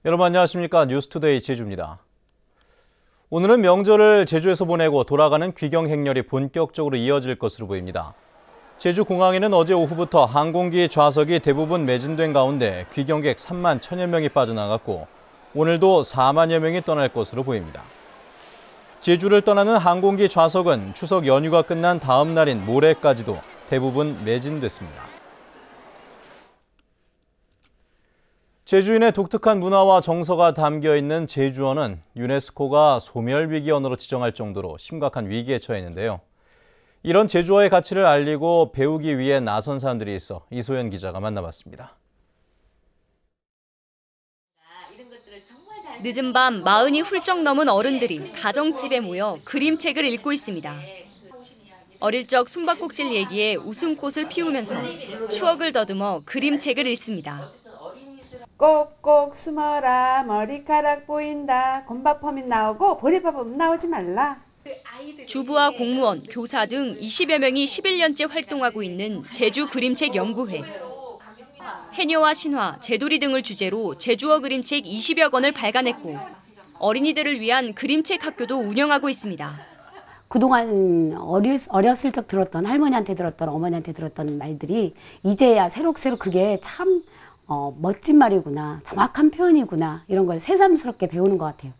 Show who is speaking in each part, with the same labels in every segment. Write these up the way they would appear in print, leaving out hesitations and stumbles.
Speaker 1: 여러분 안녕하십니까? 뉴스투데이 제주입니다. 오늘은 명절을 제주에서 보내고 돌아가는 귀경 행렬이 본격적으로 이어질 것으로 보입니다. 제주공항에는 어제 오후부터 항공기 좌석이 대부분 매진된 가운데 귀경객 3만 1천여 명이 빠져나갔고 오늘도 4만여 명이 떠날 것으로 보입니다. 제주를 떠나는 항공기 좌석은 추석 연휴가 끝난 다음 날인 모레까지도 대부분 매진됐습니다. 제주인의 독특한 문화와 정서가 담겨 있는 제주어는 유네스코가 소멸위기 언어로 지정할 정도로 심각한 위기에 처해 있는데요. 이런 제주어의 가치를 알리고 배우기 위해 나선 사람들이 있어 이소연 기자가 만나봤습니다.
Speaker 2: 늦은 밤 40이 훌쩍 넘은 어른들이 가정집에 모여 그림책을 읽고 있습니다. 어릴 적 숨바꼭질 얘기에 웃음꽃을 피우면서 추억을 더듬어 그림책을 읽습니다.
Speaker 3: 꼭꼭 숨어라, 머리카락 보인다, 곰밥하면 나오고 보리밥은 나오지 말라.
Speaker 2: 주부와 공무원, 교사 등 20여 명이 11년째 활동하고 있는 제주 그림책 연구회. 해녀와 신화, 제돌이 등을 주제로 제주어 그림책 20여 권을 발간했고 어린이들을 위한 그림책 학교도 운영하고 있습니다.
Speaker 4: 그동안 어렸을 적 들었던 할머니한테 들었던 어머니한테 들었던 말들이 이제야 새록새록 그게 참 멋진 말이구나, 정확한 표현이구나 이런 걸 새삼스럽게 배우는 것 같아요.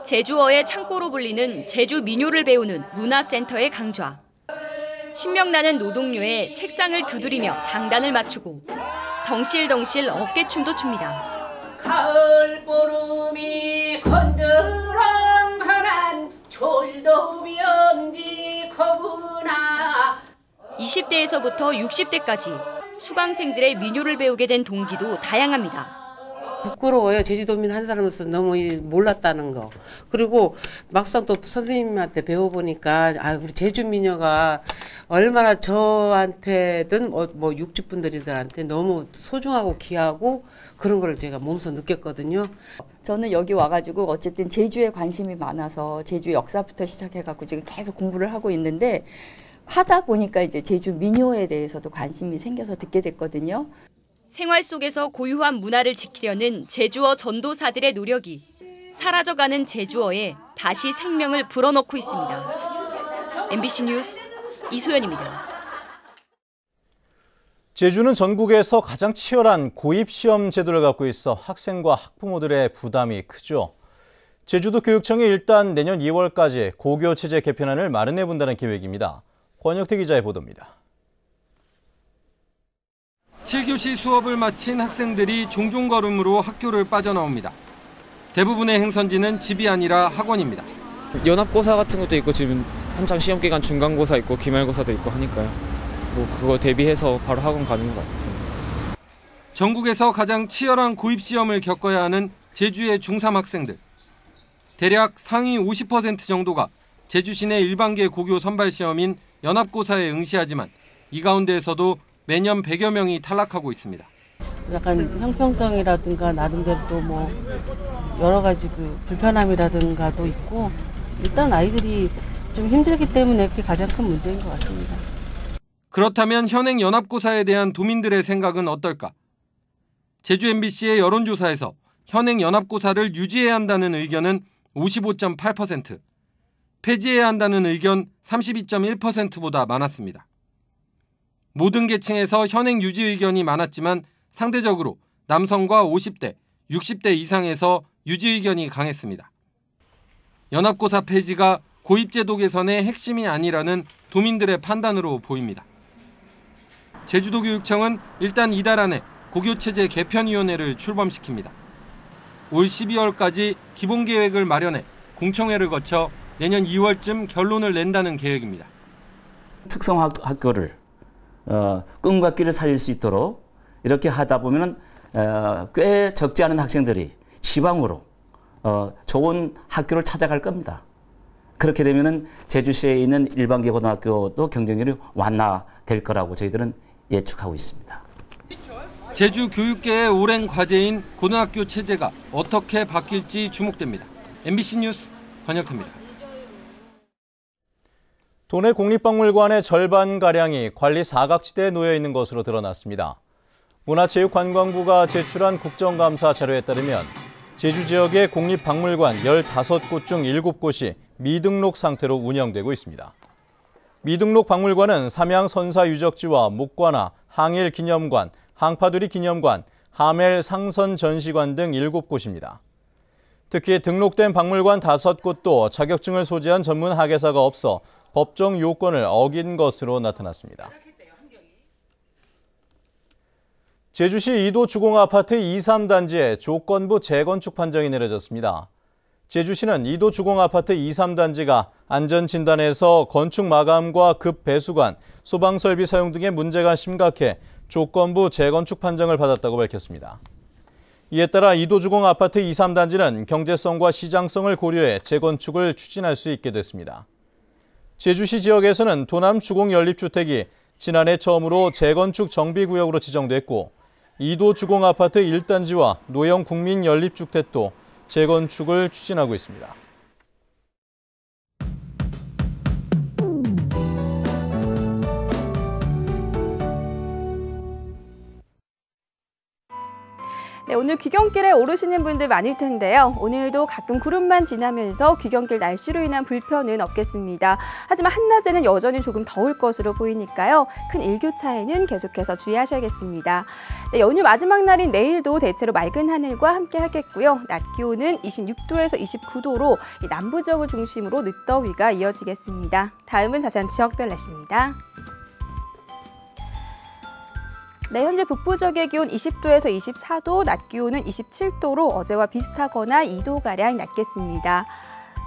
Speaker 2: 제주어의 창고로 불리는 제주 민요를 배우는 문화센터의 강좌. 신명나는 노동요에 책상을 두드리며 장단을 맞추고 덩실덩실 어깨춤도 춥니다.
Speaker 5: 가을 보름이 건드렁하란 졸도비 엄지거구나.
Speaker 2: 20대에서부터 60대까지 수강생들의 민요를 배우게 된 동기도 다양합니다.
Speaker 6: 부끄러워요. 제주도민 한 사람으로서 너무 몰랐다는 거. 그리고 막상 또 선생님한테 배워보니까 우리 제주 민요가 얼마나 저한테든 뭐 육주분들한테 너무 소중하고 귀하고 그런 걸 제가 몸소 느꼈거든요.
Speaker 7: 저는 여기 와가지고 어쨌든 제주에 관심이 많아서 제주 역사부터 시작해갖고 지금 계속 공부를 하고 있는데 하다 보니까 이제 제주 민요에 대해서도 관심이 생겨서 듣게 됐거든요.
Speaker 2: 생활 속에서 고유한 문화를 지키려는 제주어 전도사들의 노력이 사라져가는 제주어에 다시 생명을 불어넣고 있습니다. MBC 뉴스 이소연입니다.
Speaker 1: 제주는 전국에서 가장 치열한 고입시험 제도를 갖고 있어 학생과 학부모들의 부담이 크죠. 제주도 교육청이 일단 내년 2월까지 고교체제 개편안을 마련해본다는 계획입니다. 권혁태 기자의 보도입니다.
Speaker 8: 7교시 수업을 마친 학생들이 종종걸음으로 학교를 빠져나옵니다. 대부분의 행선지는 집이 아니라 학원입니다.
Speaker 9: 연합고사 같은 것도 있고 지금 한창 시험기간 중간고사 있고 기말고사도 있고 하니까요. 뭐 그거 대비해서 바로 학원 가는 것 같아요.
Speaker 8: 전국에서 가장 치열한 고입시험을 겪어야 하는 제주의 중3 학생들. 대략 상위 50% 정도가 제주 시내 일반계 고교 선발시험인 연합고사에 응시하지만 이 가운데에서도 매년 100여 명이 탈락하고 있습니다.
Speaker 6: 약간 형평성이라든가 나름대로 또 뭐 여러 가지 그 불편함이라든가도 있고 일단 아이들이 좀 힘들기 때문에 그게 가장 큰 문제인 것 같습니다.
Speaker 8: 그렇다면 현행 연합고사에 대한 도민들의 생각은 어떨까? 제주 MBC의 여론조사에서 현행 연합고사를 유지해야 한다는 의견은 55.8%, 폐지해야 한다는 의견 32.1%보다 많았습니다. 모든 계층에서 현행 유지 의견이 많았지만 상대적으로 남성과 50대, 60대 이상에서 유지 의견이 강했습니다. 연합고사 폐지가 고입제도 개선의 핵심이 아니라는 도민들의 판단으로 보입니다. 제주도교육청은 일단 이달 안에 고교체제 개편위원회를 출범시킵니다. 올 12월까지 기본계획을 마련해 공청회를 거쳐 내년 2월쯤 결론을 낸다는 계획입니다.
Speaker 10: 특성학교를 꿈과 끼를 살릴 수 있도록 이렇게 하다 보면 꽤 적지 않은 학생들이 지방으로 좋은 학교를 찾아갈 겁니다. 그렇게 되면 제주시에 있는 일반계 고등학교도 경쟁률이 완화될 거라고 저희들은 예측하고 있습니다.
Speaker 8: 제주 교육계의 오랜 과제인 고등학교 체제가 어떻게 바뀔지 주목됩니다. MBC 뉴스 권혁태입니다.
Speaker 1: 도내 국립박물관의 절반가량이 관리 사각지대에 놓여 있는 것으로 드러났습니다. 문화체육관광부가 제출한 국정감사 자료에 따르면 제주 지역의 국립박물관 15곳 중 7곳이 미등록 상태로 운영되고 있습니다. 미등록 박물관은 삼양 선사 유적지와 묵관화, 항일 기념관, 항파두리 기념관, 하멜 상선 전시관 등 7곳입니다. 특히 등록된 박물관 5곳도 자격증을 소지한 전문 학예사가 없어 법정 요건을 어긴 것으로 나타났습니다. 제주시 이도 주공아파트 2, 3단지에 조건부 재건축 판정이 내려졌습니다. 제주시는 이도 주공아파트 2, 3단지가 안전진단에서 건축 마감과 급 배수관, 소방설비 사용 등의 문제가 심각해 조건부 재건축 판정을 받았다고 밝혔습니다. 이에 따라 이도 주공아파트 2, 3단지는 경제성과 시장성을 고려해 재건축을 추진할 수 있게 됐습니다. 제주시 지역에서는 도남 주공연립주택이 지난해 처음으로 재건축 정비구역으로 지정됐고 이도 주공아파트 1단지와 노영 국민연립주택도 재건축을 추진하고 있습니다.
Speaker 11: 네, 오늘 귀경길에 오르시는 분들 많을 텐데요. 오늘도 가끔 구름만 지나면서 귀경길 날씨로 인한 불편은 없겠습니다. 하지만 한낮에는 여전히 조금 더울 것으로 보이니까요. 큰 일교차에는 계속해서 주의하셔야겠습니다. 네, 연휴 마지막 날인 내일도 대체로 맑은 하늘과 함께 하겠고요. 낮 기온은 26도에서 29도로 남부지역을 중심으로 늦더위가 이어지겠습니다. 다음은 자세한 지역별 날씨입니다. 네, 현재 북부 지역의 기온 20도에서 24도, 낮 기온은 27도로 어제와 비슷하거나 2도가량 낮겠습니다.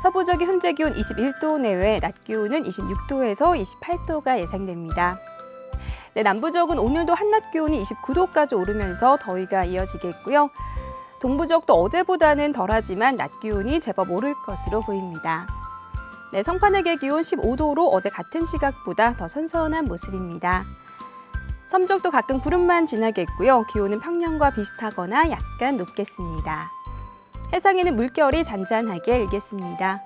Speaker 11: 서부 지역의 현재 기온 21도 내외, 낮 기온은 26도에서 28도가 예상됩니다. 네, 남부 지역은 오늘도 한낮 기온이 29도까지 오르면서 더위가 이어지겠고요. 동부 지역도 어제보다는 덜하지만 낮 기온이 제법 오를 것으로 보입니다. 네, 성판역의 기온 15도로 어제 같은 시각보다 더 선선한 모습입니다. 섬적도 가끔 구름만 지나겠고요. 기온은 평년과 비슷하거나 약간 높겠습니다. 해상에는 물결이 잔잔하게 일겠습니다.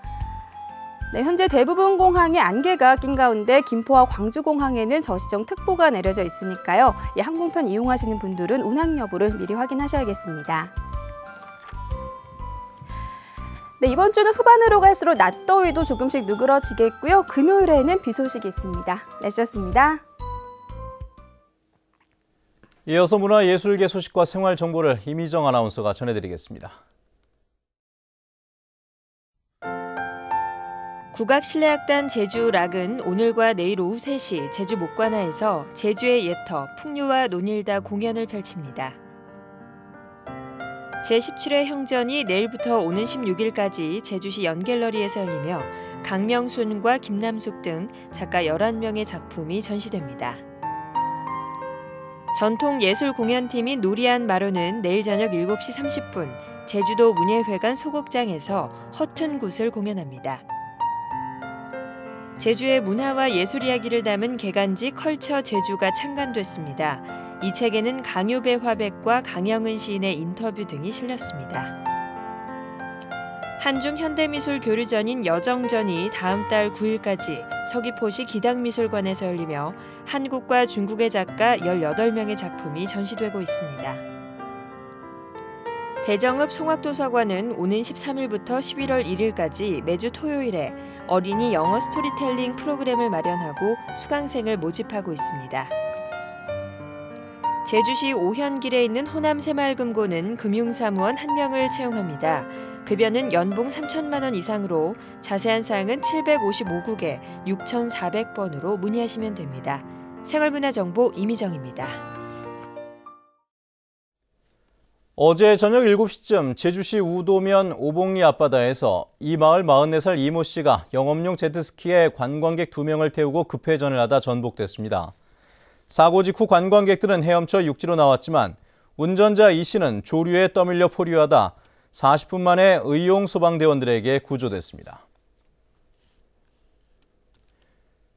Speaker 11: 네, 현재 대부분 공항에 안개가 낀 가운데 김포와 광주공항에는 저시정특보가 내려져 있으니까요. 이 항공편 이용하시는 분들은 운항 여부를 미리 확인하셔야겠습니다. 네, 이번 주는 후반으로 갈수록 낮더위도 조금씩 누그러지겠고요. 금요일에는 비 소식이 있습니다. 날씨였습니다.
Speaker 1: 이어서 문화예술계 소식과 생활 정보를 이미정 아나운서가 전해드리겠습니다.
Speaker 2: 국악실내악단 제주락은 오늘과 내일 오후 3시 제주 목관화에서 제주의 예터, 풍류와 논일다 공연을 펼칩니다. 제17회 형전이 내일부터 오는 16일까지 제주시 연갤러리에서 열리며 강명순과 김남숙 등 작가 11명의 작품이 전시됩니다. 전통 예술 공연팀인 노리안 마로는 내일 저녁 7시 30분 제주도 문예회관 소극장에서 허튼 굿을 공연합니다. 제주의 문화와 예술 이야기를 담은 개간지 컬처 제주가 창간됐습니다. 이 책에는 강요배 화백과 강영은 시인의 인터뷰 등이 실렸습니다. 한중 현대미술 교류전인 여정전이 다음 달 9일까지 서귀포시 기당미술관에서 열리며 한국과 중국의 작가 18명의 작품이 전시되고 있습니다. 대정읍 송악도서관은 오는 13일부터 11월 1일까지 매주 토요일에 어린이 영어 스토리텔링 프로그램을 마련하고 수강생을 모집하고 있습니다. 제주시 오현길에 있는 호남 새마을금고는 금융사무원 1명을 채용합니다. 급여는 연봉 3천만 원 이상으로 자세한 사항은 755국에 6,400번으로 문의하시면 됩니다. 생활문화정보 이미정입니다.
Speaker 1: 어제 저녁 7시쯤 제주시 우도면 오봉리 앞바다에서 이 마을 44살 이모 씨가 영업용 제트스키에 관광객 2명을 태우고 급회전을 하다 전복됐습니다. 사고 직후 관광객들은 헤엄쳐 육지로 나왔지만 운전자 이 씨는 조류에 떠밀려 포류하다 40분 만에 의용 소방대원들에게 구조됐습니다.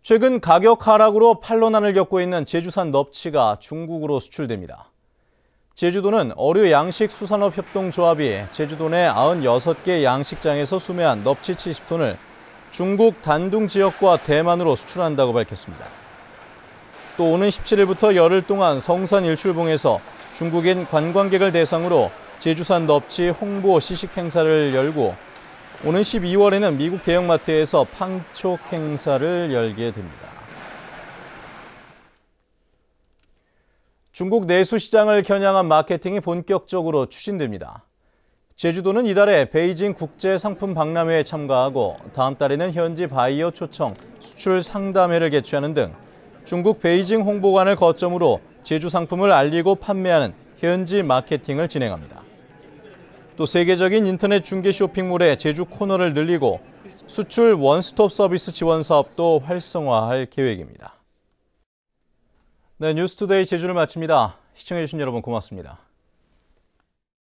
Speaker 1: 최근 가격 하락으로 판로난을 겪고 있는 제주산 넙치가 중국으로 수출됩니다. 제주도는 어류양식수산업협동조합이 제주도 내 96개 양식장에서 수매한 넙치 70톤을 중국 단둥 지역과 대만으로 수출한다고 밝혔습니다. 또 오는 17일부터 열흘 동안 성산 일출봉에서 중국인 관광객을 대상으로 제주산 넙치 홍보 시식 행사를 열고 오는 12월에는 미국 대형마트에서 팡촉 행사를 열게 됩니다. 중국 내수 시장을 겨냥한 마케팅이 본격적으로 추진됩니다. 제주도는 이달에 베이징 국제상품박람회에 참가하고 다음 달에는 현지 바이어 초청 수출 상담회를 개최하는 등 중국 베이징 홍보관을 거점으로 제주 상품을 알리고 판매하는 현지 마케팅을 진행합니다. 또 세계적인 인터넷 중개 쇼핑몰에 제주 코너를 늘리고 수출 원스톱 서비스 지원 사업도 활성화할 계획입니다. 네, 뉴스투데이 제주를 마칩니다. 시청해주신 여러분 고맙습니다.